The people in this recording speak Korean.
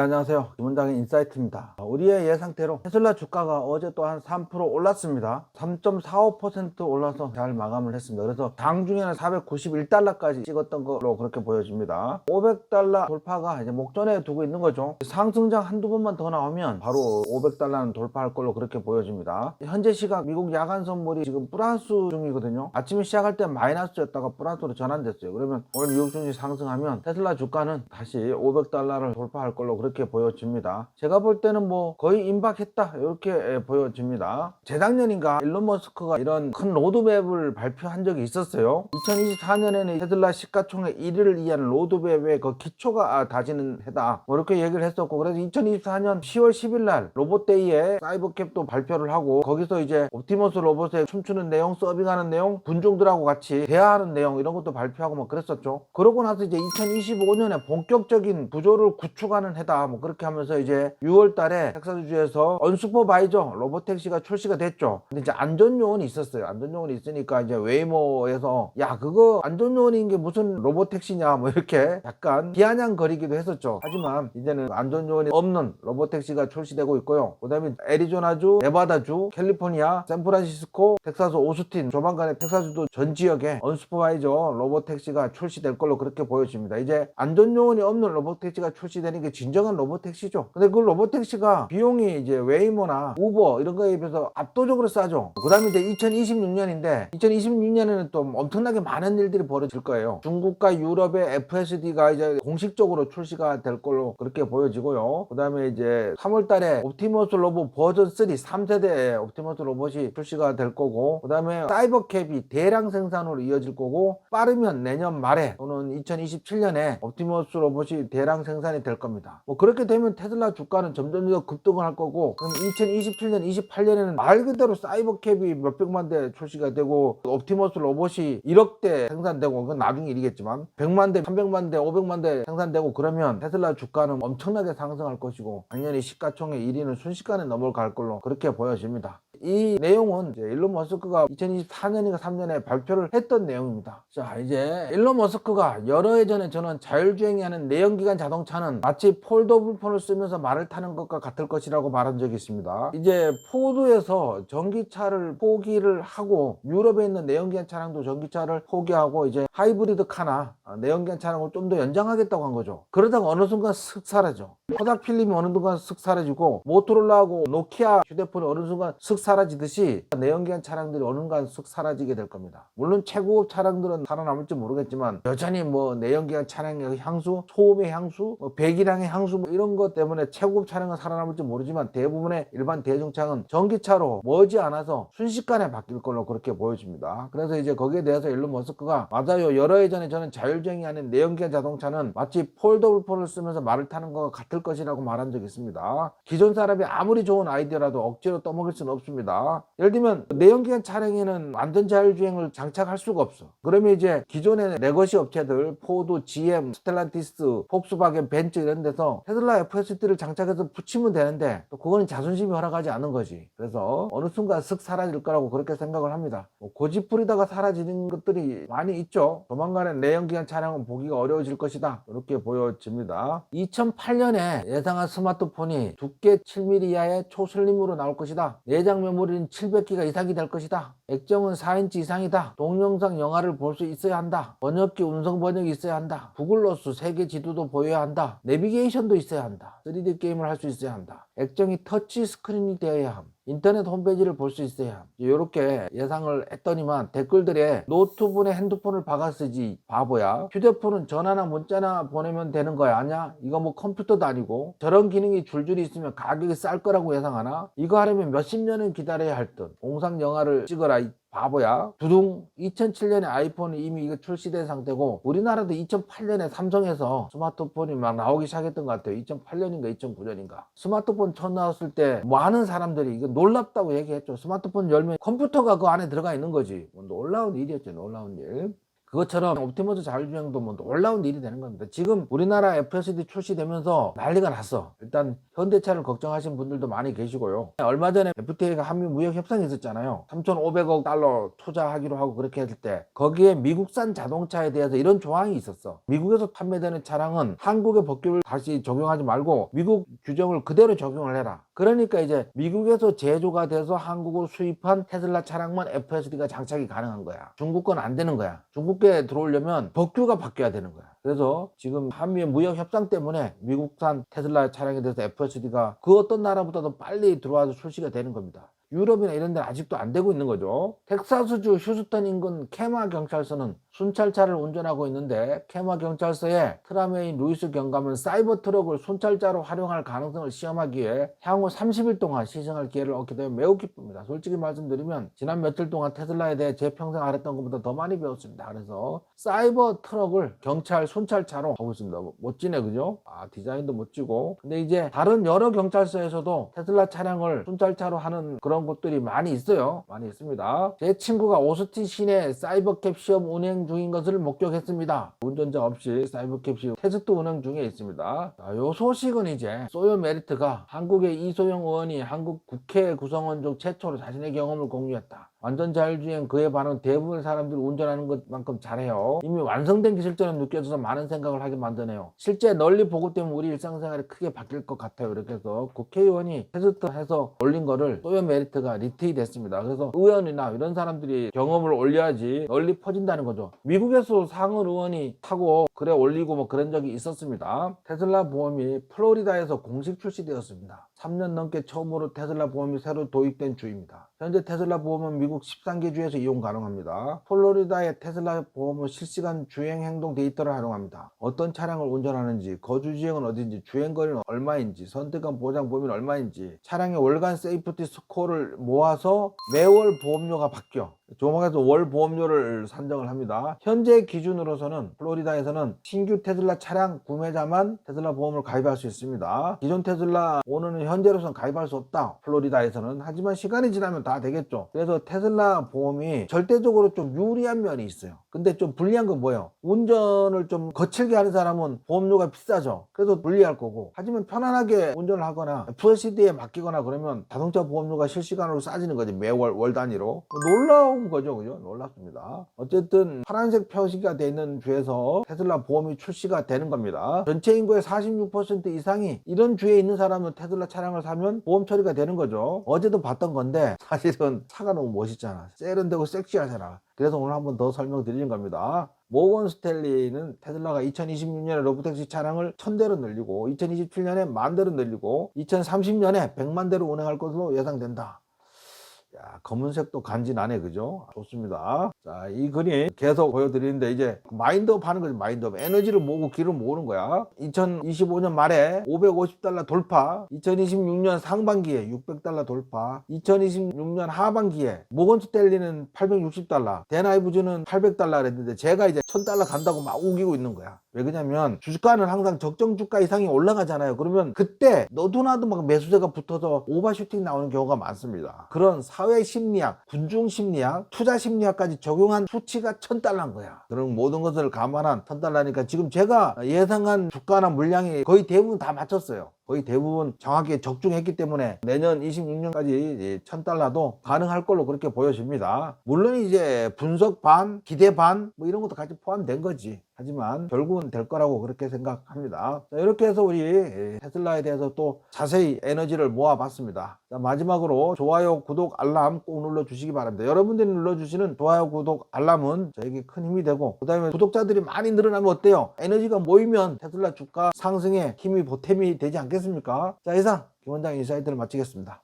안녕하세요. 김원장의 인사이트입니다. 우리의 예상대로 테슬라 주가가 어제 또 한 3% 올랐습니다. 3.45% 올라서 잘 마감을 했습니다. 그래서 장중에는 491달러까지 찍었던 걸로 그렇게 보여집니다. 500달러 돌파가 이제 목전에 두고 있는 거죠. 상승장 한두 번만 더 나오면 바로 500달러는 돌파할 걸로 그렇게 보여집니다. 현재 시각 미국 야간 선물이 지금 플러스 중이거든요. 아침에 시작할 때 마이너스였다가 플러스로 전환됐어요. 그러면 오늘 미국 증시 상승하면 테슬라 주가는 다시 500달러를 돌파할 걸로 그렇게 보여집니다. 제가 볼 때는 뭐 거의 임박했다 이렇게 보여집니다. 재작년인가 일론 머스크가 이런 큰 로드맵을 발표한 적이 있었어요. 2024년에는 테슬라 시가총액 1위를 이해하는 로드맵의 그 기초가 다지는 해다 뭐 이렇게 얘기를 했었고, 그래서 2024년 10월 10일 날 로봇데이에 사이버캡도 발표를 하고, 거기서 이제 옵티머스 로봇에 춤추는 내용, 서빙하는 내용, 군중들하고 같이 대화하는 내용 이런 것도 발표하고 뭐 그랬었죠. 그러고 나서 이제 2025년에 본격적인 구조를 구축하는 해다 뭐 그렇게 하면서 이제 6월 달에 텍사스주에서 언슈퍼바이저 로봇택시가 출시가 됐죠. 근데 이제 안전요원이 있었어요. 안전요원이 있으니까 이제 웨이모에서 야 그거 안전요원인 게 무슨 로봇택시냐 뭐 이렇게 약간 비아냥거리기도 했었죠. 하지만 이제는 안전요원이 없는 로봇택시가 출시되고 있고요. 그 다음에 애리조나주, 네바다주, 캘리포니아, 샌프란시스코, 텍사스 오스틴, 조만간에 텍사스도 전 지역에 언슈퍼바이저 로봇택시가 출시될 걸로 그렇게 보여집니다. 이제 안전요원이 없는 로봇택시가 출시되는 게 진정한 로봇택시죠. 근데 그 로봇택시가 비용이 이제 웨이모나 우버 이런 거에 비해서 압도적으로 싸죠. 그 다음에 이제 2026년인데 2026년에는 또 엄청나게 많은 일들이 벌어질 거예요. 중국과 유럽의 FSD가 이제 공식적으로 출시가 될 걸로 그렇게 보여지고요. 그 다음에 이제 3월 달에 옵티머스 로봇 버전 3 3세대의 옵티머스 로봇이 출시가 될 거고, 그 다음에 사이버캡이 대량 생산으로 이어질 거고, 빠르면 내년 말에 또는 2027년에 옵티머스 로봇이 대량 생산이 될 겁니다. 뭐 그렇게 되면 테슬라 주가는 점점 더 급등을 할 거고, 그럼 2027년 28년에는 말 그대로 사이버캡이 몇백만 대 출시가 되고 옵티머스 로봇이 1억 대 생산되고, 그건 나중 일이겠지만 100만 대, 300만 대, 500만 대 생산되고, 그러면 테슬라 주가는 엄청나게 상승할 것이고 당연히 시가총액 1위는 순식간에 넘어갈 걸로 그렇게 보여집니다. 이 내용은 이제 일론 머스크가 2024년인가 3년에 발표를 했던 내용입니다. 자, 이제 일론 머스크가 여러 해 전에 저는 자율주행이 하는 내연기관 자동차는 마치 폴더블폰을 쓰면서 말을 타는 것과 같을 것이라고 말한 적이 있습니다. 이제 포드에서 전기차를 포기를 하고 유럽에 있는 내연기관 차량도 전기차를 포기하고 이제 하이브리드 카나 내연기관 차량을 좀 더 연장하겠다고 한 거죠. 그러다가 어느 순간 슥 사라져. 코닥 필름이 어느 순간 슥 사라지고, 모토로라하고 노키아 휴대폰이 어느 순간 슥 사라지듯이 내연기관 차량들이 어느 순간 슥 사라지게 될 겁니다. 물론 최고급 차량들은 살아남을지 모르겠지만 여전히 뭐 내연기관 차량의 향수, 소음의 향수, 배기량의 향수 뭐 이런 것 때문에 최고급 차량은 살아남을지 모르지만 대부분의 일반 대중차는 전기차로 머지않아서 순식간에 바뀔 걸로 그렇게 보여집니다. 그래서 이제 거기에 대해서 일론 머스크가 맞아요, 여러 해 전에 저는 자율주행이 하는 내연기관 자동차는 마치 폴더블폰을 쓰면서 말을 타는 것과 같을 것이라고 말한 적이 있습니다. 기존 사람이 아무리 좋은 아이디어라도 억지로 떠먹일 수는 없습니다. 예를 들면 내연기관 차량에는 완전 자율주행을 장착할 수가 없어. 그러면 이제 기존의 레거시 업체들 포드, GM, 스텔란티스, 폭스바겐, 벤츠 이런 데서 테슬라 FSD를 장착해서 붙이면 되는데 또 그거는 자존심이 허락하지 않는 거지. 그래서 어느 순간 슥 사라질 거라고 그렇게 생각을 합니다. 고집부리다가 사라지는 것들이 많이 있죠. 조만간에 내연기관 차량은 보기가 어려워질 것이다 이렇게 보여집니다. 2008년에 예상한 스마트폰이 두께 7mm 이하의 초슬림으로 나올 것이다. 내장 메모리는 700기가 이상이 될 것이다. 액정은 4인치 이상이다. 동영상 영화를 볼 수 있어야 한다. 번역기 음성 번역이 있어야 한다. 구글러스 세계 지도도 보여야 한다. 내비게이션도 있어야 한다. 3D 게임을 할 수 있어야 한다. 액정이 터치 스크린이 되어야 함. 인터넷 홈페이지를 볼 수 있어야 함. 이렇게 예상을 했더니만 댓글들에 노트북에 핸드폰을 박아 쓰지 바보야, 휴대폰은 전화나 문자나 보내면 되는 거야 아냐, 이거 뭐 컴퓨터도 아니고, 저런 기능이 줄줄이 있으면 가격이 쌀 거라고 예상하나, 이거 하려면 몇십 년은 기다려야 할 듯, 공상 영화를 찍어라 이 바보야. 두둥. 2007년에 아이폰이 이미 이거 출시된 상태고, 우리나라도 2008년에 삼성에서 스마트폰이 막 나오기 시작했던 것 같아요. 2008년인가 2009년인가 스마트폰 처음 나왔을 때 많은 사람들이 이거 놀랍다고 얘기했죠. 스마트폰 열면 컴퓨터가 그 안에 들어가 있는 거지. 뭐 놀라운 일이었죠. 놀라운 일. 그것처럼 옵티머스 자율주행도 뭐 놀라운 일이 되는 겁니다. 지금 우리나라 FSD 출시되면서 난리가 났어. 일단 현대차를 걱정하시는 분들도 많이 계시고요. 얼마 전에 FTA가 한미 무역 협상이 있었잖아요. 3,500억 달러 투자하기로 하고 그렇게 했을 때 거기에 미국산 자동차에 대해서 이런 조항이 있었어. 미국에서 판매되는 차량은 한국의 법규를 다시 적용하지 말고 미국 규정을 그대로 적용을 해라. 그러니까 이제 미국에서 제조가 돼서 한국으로 수입한 테슬라 차량만 FSD가 장착이 가능한 거야. 중국 건 안 되는 거야. 중국에 들어오려면 법규가 바뀌어야 되는 거야. 그래서 지금 한미의 무역 협상 때문에 미국산 테슬라 차량에 대해서 FSD가 그 어떤 나라보다도 빨리 들어와서 출시가 되는 겁니다. 유럽이나 이런 데는 아직도 안 되고 있는 거죠. 텍사스주 휴스턴 인근 캐마 경찰서는 순찰차를 운전하고 있는데 캐마 경찰서에 트라메인 루이스 경감은 사이버 트럭을 순찰자로 활용할 가능성을 시험하기 위해 향후 30일 동안 시승할 기회를 얻게 되면 매우 기쁩니다. 솔직히 말씀드리면 지난 며칠 동안 테슬라에 대해 제 평생 알았던 것보다 더 많이 배웠습니다. 그래서 사이버 트럭을 경찰 순찰차로 하고 있습니다. 멋지네, 그죠? 디자인도 멋지고. 근데 이제 다른 여러 경찰서에서도 테슬라 차량을 순찰차로 하는 그런 곳들이 많이 있어요. 많이 있습니다. 제 친구가 오스틴 시내 사이버캡 시험 운행 중인 것을 목격했습니다. 운전자 없이 사이버캡 시험 테스트 운행 중에 있습니다. 이 소식은 이제 소요 메리트가 한국의 이소영 의원이 한국 국회 구성원 중 최초로 자신의 경험을 공유했다. 완전 자율주행 그에 반응 대부분의 사람들이 운전하는 것만큼 잘해요. 이미 완성된 기술처럼 느껴져서 많은 생각을 하게 만드네요. 실제 널리 보고되면 우리 일상생활이 크게 바뀔 것 같아요. 이렇게 해서 국회의원이 테스트해서 올린 거를 소요 메리트가 리트윗했습니다. 그래서 의원이나 이런 사람들이 경험을 올려야지 널리 퍼진다는 거죠. 미국에서 상원 의원이 타고 글에 올리고 뭐 그런 적이 있었습니다. 테슬라 보험이 플로리다에서 공식 출시되었습니다. 3년 넘게 처음으로 테슬라 보험이 새로 도입된 주입니다. 현재 테슬라 보험은 미국 13개 주에서 이용 가능합니다. 플로리다의 테슬라 보험은 실시간 주행 행동 데이터를 활용합니다. 어떤 차량을 운전하는지, 거주 지역은 어딘지, 주행거리는 얼마인지, 선택한 보장 범위는 얼마인지, 차량의 월간 세이프티 스코어를 모아서 매월 보험료가 바뀌어. 조목에서 월 보험료를 산정을 합니다. 현재 기준으로서는 플로리다에서는 신규 테슬라 차량 구매자만 테슬라 보험을 가입할 수 있습니다. 기존 테슬라 오너는 현재로서는 가입할 수 없다. 플로리다에서는. 하지만 시간이 지나면 다 되겠죠. 그래서 테슬라 보험이 절대적으로 좀 유리한 면이 있어요. 근데 좀 불리한 건 뭐예요? 운전을 좀 거칠게 하는 사람은 보험료가 비싸죠. 그래서 불리할 거고, 하지만 편안하게 운전을 하거나 FSD에 맡기거나 그러면 자동차 보험료가 실시간으로 싸지는 거지. 매월 월 단위로. 놀라운 거죠, 그죠? 놀랍습니다. 어쨌든 파란색 표시가 되어 있는 주에서 테슬라 보험이 출시가 되는 겁니다. 전체 인구의 46% 이상이 이런 주에 있는 사람은 테슬라 차량을 사면 보험 처리가 되는 거죠. 어제도 봤던 건데 사실은 차가 너무 멋있잖아. 세련되고 섹시하잖아. 그래서 오늘 한번 더 설명드리는 겁니다. 모건 스탠리는 테슬라가 2026년에 로보택시 차량을 1000대로 늘리고 2027년에 10,000대로 늘리고 2030년에 100만 대로 운행할 것으로 예상된다. 야, 검은색도 간지나네, 그죠? 좋습니다. 자, 이 그림 계속 보여드리는데 이제 마인드업 하는 거지. 마인드업. 에너지를 모으고 길을 모으는 거야. 2025년 말에 $550 돌파, 2026년 상반기에 $600 돌파, 2026년 하반기에 모건 스탠리는 $860, 데나이브즈는 $800 그랬는데 제가 이제 $1000 간다고 막 우기고 있는 거야. 왜 그러냐면 주가는 항상 적정 주가 이상이 올라가잖아요. 그러면 그때 너도나도 막 매수세가 붙어서 오버슈팅 나오는 경우가 많습니다. 그런 사회 심리학, 군중 심리학, 투자 심리학까지 적용한 수치가 $1000인 거야. 그런 모든 것을 감안한 $1000니까 지금 제가 예상한 주가나 물량이 거의 대부분 다 맞췄어요. 거의 대부분 정확히 적중했기 때문에 내년 26년까지 $1000도 가능할 걸로 그렇게 보여집니다. 물론 이제 분석 반, 기대 반 뭐 이런 것도 같이 포함된 거지. 하지만 결국은 될 거라고 그렇게 생각합니다. 자, 이렇게 해서 우리 테슬라에 대해서 또 자세히 에너지를 모아봤습니다. 자, 마지막으로 좋아요, 구독, 알람 꼭 눌러주시기 바랍니다. 여러분들이 눌러주시는 좋아요, 구독, 알람은 저에게 큰 힘이 되고, 그 다음에 구독자들이 많이 늘어나면 어때요? 에너지가 모이면 테슬라 주가 상승에 힘이 보탬이 되지 않겠습니까? 자, 이상 김 원장 인사이트를 마치겠습니다.